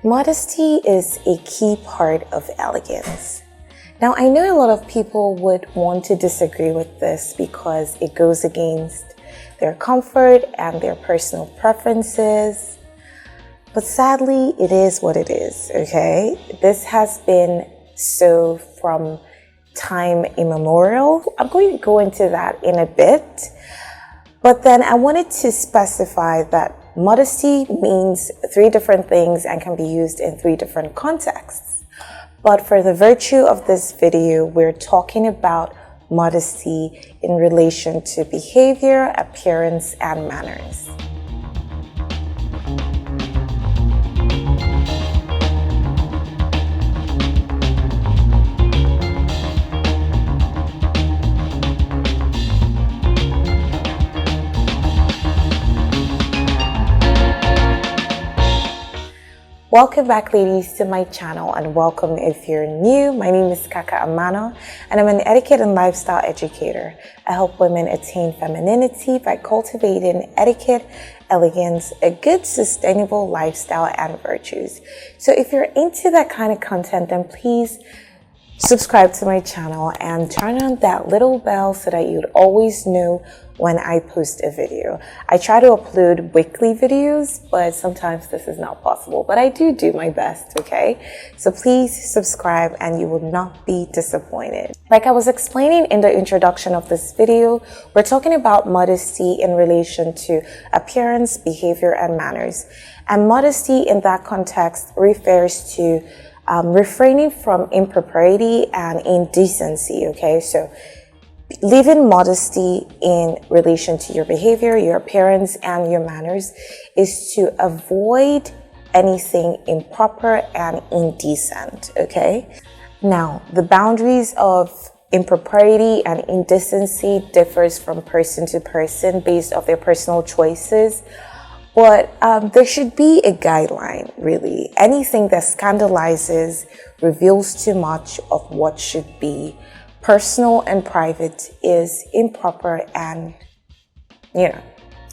Modesty is a key part of elegance. Now, I know a lot of people would want to disagree with this because it goes against their comfort and their personal preferences. But sadly, it is what it is, okay? This has been so from time immemorial. I'm going to go into that in a bit. But then I wanted to specify that modesty means three different things and can be used in three different contexts. But for the virtue of this video, we're talking about modesty in relation to behavior, appearance, and manners. Welcome back, ladies, to my channel, and welcome if you're new. My name is Kaka Amano, and I'm an etiquette and lifestyle educator. I help women attain femininity by cultivating etiquette, elegance, a good sustainable lifestyle, and virtues. So if you're into that kind of content, then please subscribe to my channel and turn on that little bell so that you'd always know when I post a video. I try to upload weekly videos, but sometimes this is not possible, but I do my best, okay? So please subscribe and you will not be disappointed. Like I was explaining in the introduction of this video, we're talking about modesty in relation to appearance, behavior, and manners. And modesty in that context refers to refraining from impropriety and indecency, okay? So living modesty in relation to your behavior, your appearance, and your manners is to avoid anything improper and indecent, okay? Now, the boundaries of impropriety and indecency differs from person to person based off their personal choices. But there should be a guideline, really. Anything that scandalizes, reveals too much of what should be personal and private is improper and,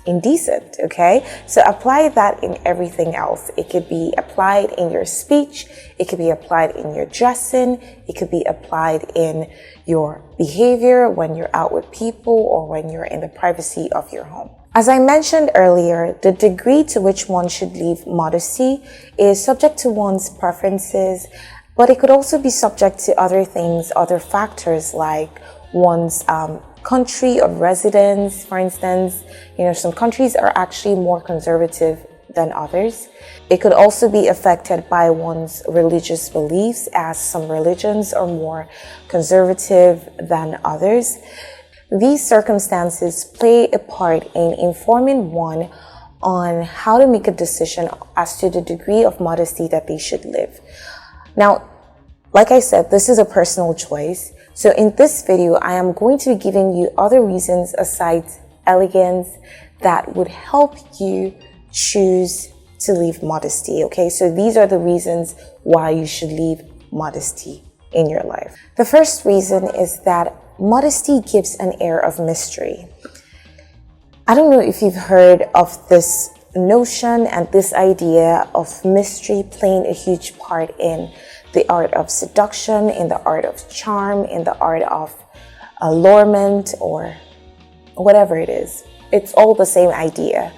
indecent, okay? So apply that in everything else. It could be applied in your speech. It could be applied in your dressing. It could be applied in your behavior when you're out with people or when you're in the privacy of your home. As I mentioned earlier, the degree to which one should leave modesty is subject to one's preferences, but it could also be subject to other things, other factors like one's country of residence. For instance, some countries are actually more conservative than others. It could also be affected by one's religious beliefs, as some religions are more conservative than others. These circumstances play a part in informing one on how to make a decision as to the degree of modesty that they should live. Now, like I said, this is a personal choice. So in this video, I am going to be giving you other reasons aside elegance that would help you choose to leave modesty, okay? So these are the reasons why you should leave modesty in your life. The first reason is that modesty gives an air of mystery. I don't know if you've heard of this notion and this idea of mystery playing a huge part in the art of seduction, in the art of charm, in the art of allurement, or whatever it is. It's all the same idea.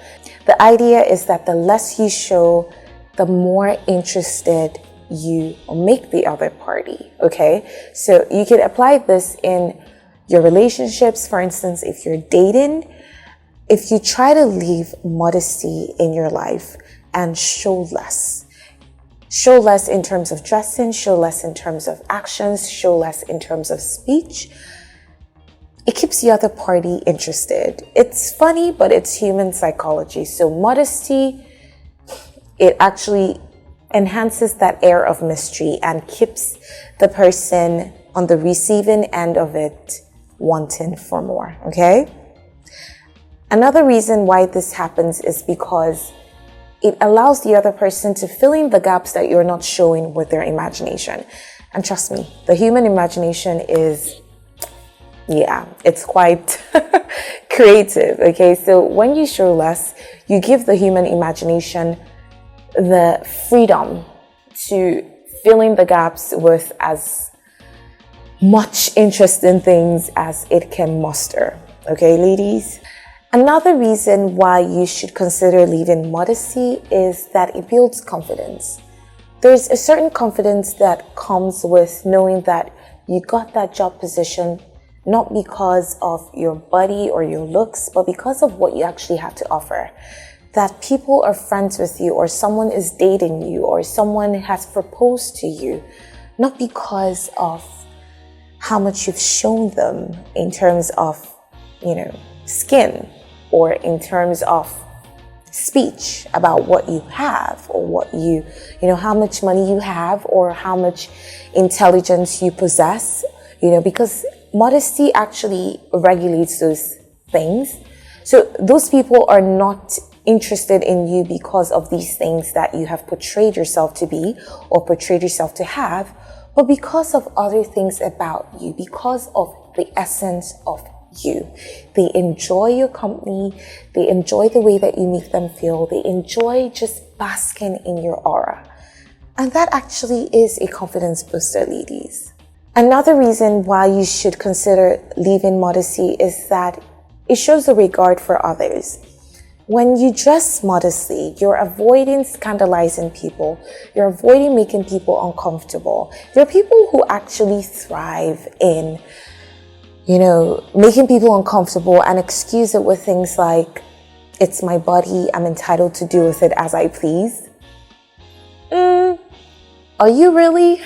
The idea is that the less you show, the more interested you make the other party, okay? So you could apply this in your relationships. For instance, if you're dating, if you try to leave modesty in your life and show less in terms of dressing, show less in terms of actions, show less in terms of speech, it keeps the other party interested. It's funny, but it's human psychology. So modesty, it actually enhances that air of mystery and keeps the person on the receiving end of it wanting for more, okay? Another reason why this happens is because it allows the other person to fill in the gaps that you're not showing with their imagination. And trust me, the human imagination is, it's quite creative, okay? So when you show less, you give the human imagination the freedom to filling the gaps with as much interesting things as it can muster. Okay, ladies? Another reason why you should consider leaving Modesty is that it builds confidence. There's a certain confidence that comes with knowing that you got that job position not because of your body or your looks, but because of what you actually have to offer. That people are friends with you, or someone is dating you, or someone has proposed to you, not because of how much you've shown them in terms of, skin, or in terms of speech about what you have, or what how much money you have, or how much intelligence you possess, because modesty actually regulates those things. So those people are not interested in you because of these things that you have portrayed yourself to be or portrayed yourself to have, but because of other things about you, because of the essence of you. They enjoy your company. They enjoy the way that you make them feel. They enjoy just basking in your aura. And that actually is a confidence booster, ladies. Another reason why you should consider leaving Modesty is that it shows a regard for others. When you dress modestly, you're avoiding scandalizing people. You're avoiding making people uncomfortable. There are people who actually thrive in, making people uncomfortable and excuse it with things like, it's my body, I'm entitled to do with it as I please. Are you really?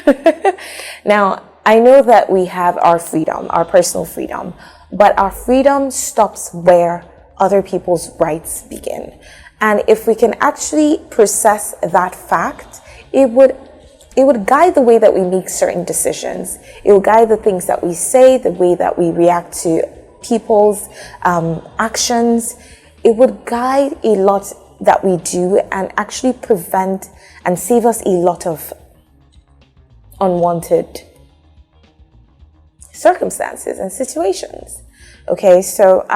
Now, I know that we have our freedom, our personal freedom, but our freedom stops where other people's rights begin. And if we can actually process that fact, it would guide the way that we make certain decisions. It will guide the things that we say, the way that we react to people's actions. It would guide a lot that we do and actually prevent and save us a lot of unwanted circumstances and situations. Okay, so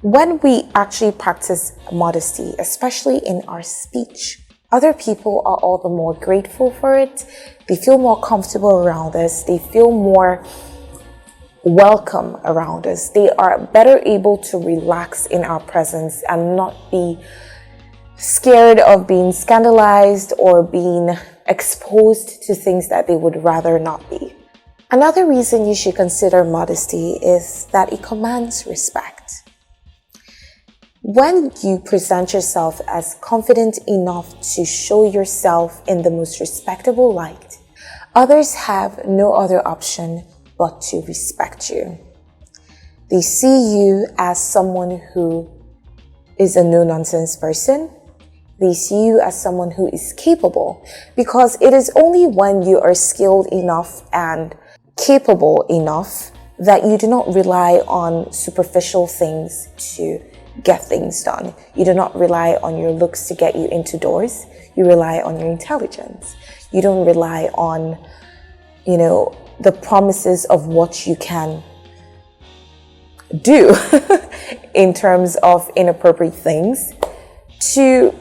when we actually practice modesty, especially in our speech, other people are all the more grateful for it. They feel more comfortable around us. They feel more welcome around us. They are better able to relax in our presence and not be scared of being scandalized or being exposed to things that they would rather not be. Another reason you should consider modesty is that it commands respect. When you present yourself as confident enough to show yourself in the most respectable light, others have no other option but to respect you. They see you as someone who is a no-nonsense person. They see you as someone who is capable, because it is only when you are skilled enough and capable enough that you do not rely on superficial things to get things done. You do not rely on your looks to get you into doors. You rely on your intelligence. You don't rely on, the promises of what you can do in terms of inappropriate things to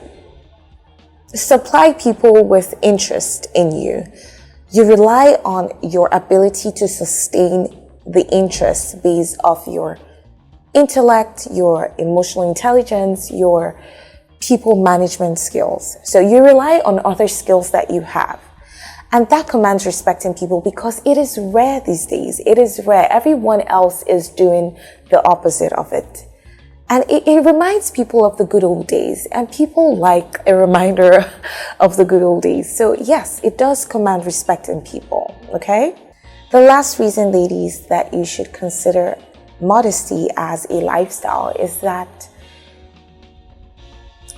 supply people with interest in you. You rely on your ability to sustain the interest based off your intellect, your emotional intelligence, your people management skills. So you rely on other skills that you have. And that commands respect in people because it is rare these days. It is rare. Everyone else is doing the opposite of it. And it reminds people of the good old days, and people like a reminder of the good old days. So yes, it does command respect in people, okay? The last reason, ladies, that you should consider modesty as a lifestyle is that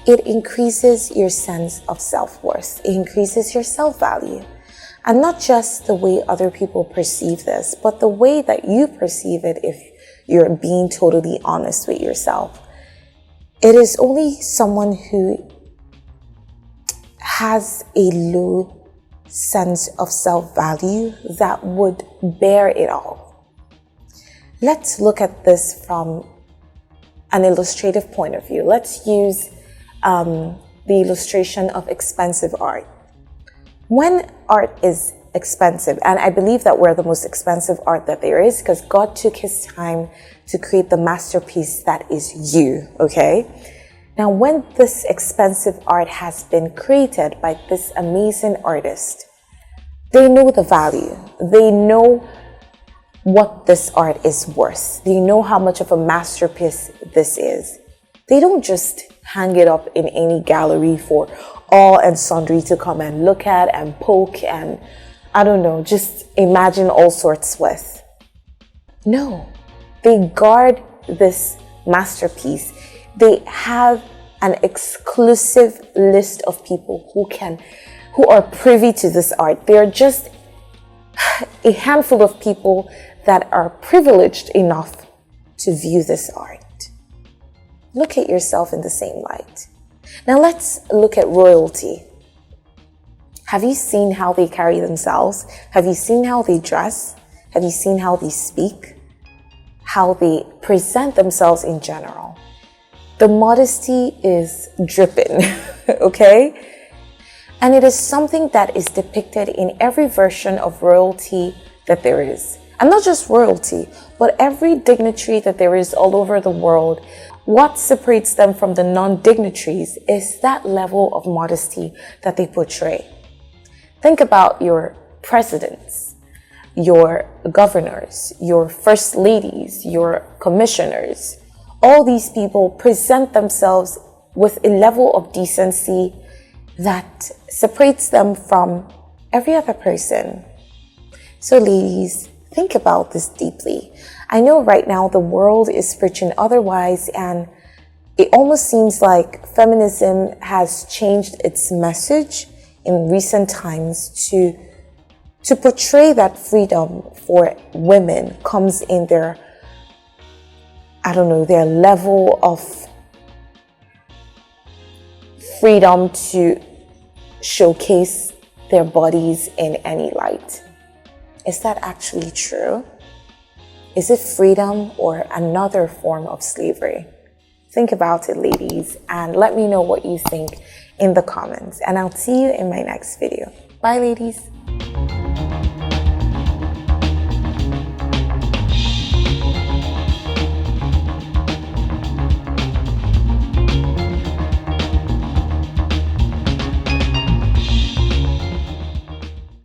it increases your sense of self-worth. It increases your self-value. And not just the way other people perceive this, but the way that you perceive it if you're being totally honest with yourself. It is only someone who has a low sense of self-value that would bear it all. Let's look at this from an illustrative point of view. Let's use the illustration of expensive art. When art is expensive, and I believe that we're the most expensive art that there is, because God took his time to create the masterpiece that is you, okay? Now, when this expensive art has been created by this amazing artist, they know the value. They know what this art is worth. They know how much of a masterpiece this is. They don't just hang it up in any gallery for all and sundry to come and look at and poke and, I don't know, just imagine all sorts with. No, they guard this masterpiece. They have an exclusive list of people who are privy to this art. They're just a handful of people that are privileged enough to view this art. Look at yourself in the same light. Now let's look at royalty. Have you seen how they carry themselves? Have you seen how they dress? Have you seen how they speak? How they present themselves in general? The modesty is dripping, okay? And it is something that is depicted in every version of royalty that there is. And not just royalty, but every dignitary that there is all over the world. What separates them from the non-dignitaries is that level of modesty that they portray. Think about your presidents, your governors, your first ladies, your commissioners. All these people present themselves with a level of decency that separates them from every other person. So ladies, think about this deeply. I know right now the world is preaching otherwise, and it almost seems like feminism has changed its message in recent times to portray that freedom for women comes in their, their level of freedom to showcase their bodies in any light. Is that actually true? Is it freedom or another form of slavery? Think about it, ladies, and let me know what you think in the comments. And I'll see you in my next video. Bye, ladies.